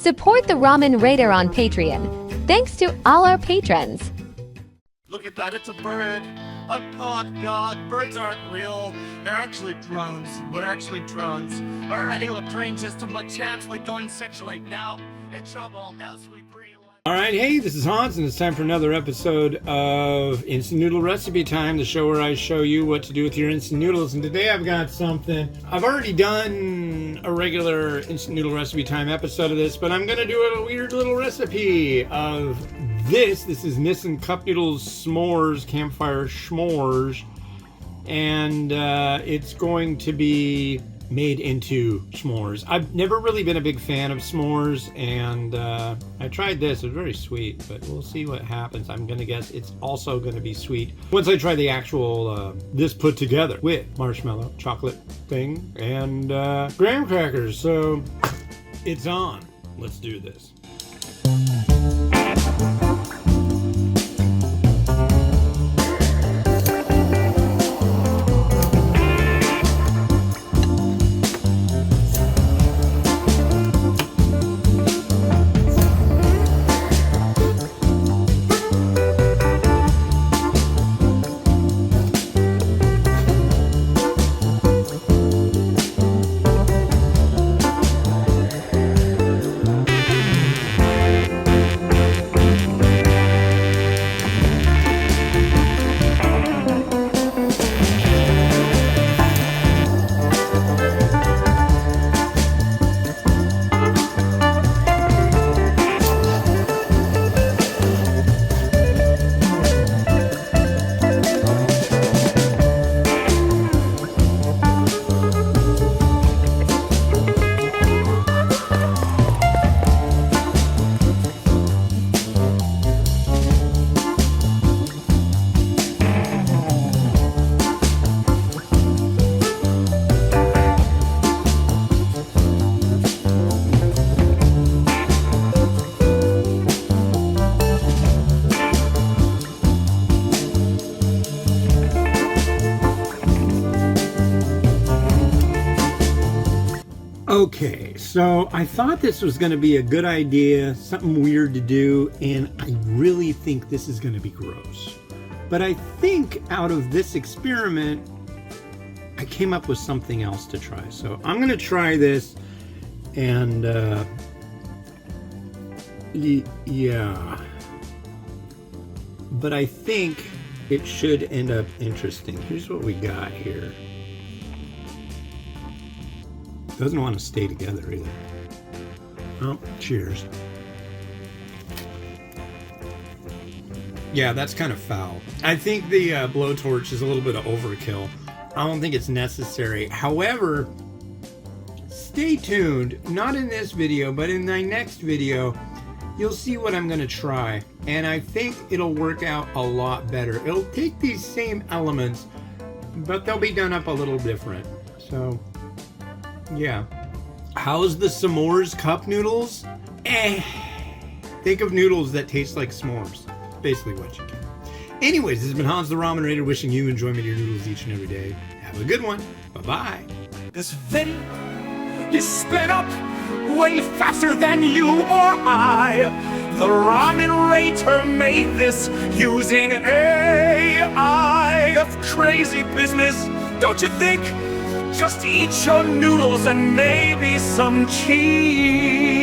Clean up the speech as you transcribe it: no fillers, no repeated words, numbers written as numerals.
Support the Ramen Raider on Patreon. Thanks to all our patrons. Look at that, it's a bird. Oh God, birds aren't real. They're actually drones. We're actually drones. Our radio train system, but chance we don't situate now. In trouble as we breathe. Alright, hey, this is Hans, and it's time for another episode of Instant Noodle Recipe Time, the show where I show you what to do with your instant noodles. And today I've got something. I've already done a regular Instant Noodle Recipe Time episode of this, but I'm going to do a weird little recipe of this. This is Nissan Cup Noodles S'mores, Campfire S'mores, and it's going to be made into s'mores. I've never really been a big fan of s'mores, and I tried this. It was very sweet, but we'll see what happens. I'm gonna guess it's also gonna be sweet once I try the actual this put together with marshmallow, chocolate thing, and graham crackers. So it's on. Let's do this. Okay, so I thought this was going to be a good idea, something weird to do, and I really think this is going to be gross. But I think out of this experiment, I came up with something else to try. So I'm going to try this, and yeah. But I think it should end up interesting. Here's what we got here. Doesn't want to stay together either. Oh, cheers. Yeah, that's kind of foul. I think the blowtorch is a little bit of overkill. I don't think it's necessary. However, stay tuned. Not in this video, but in my next video, you'll see what I'm going to try. And I think it'll work out a lot better. It'll take these same elements, but they'll be done up a little different. So yeah. How's the s'mores cup noodles? Think of noodles that taste like s'mores. Basically what you get. Anyways, this has been Hans the Ramen Raider wishing you enjoyment of your noodles each and every day. Have a good one. Bye-bye. This thing is sped up way faster than you or I. The Ramen Raider made this using AI. Of crazy business, don't you think? Just eat your noodles and maybe some cheese.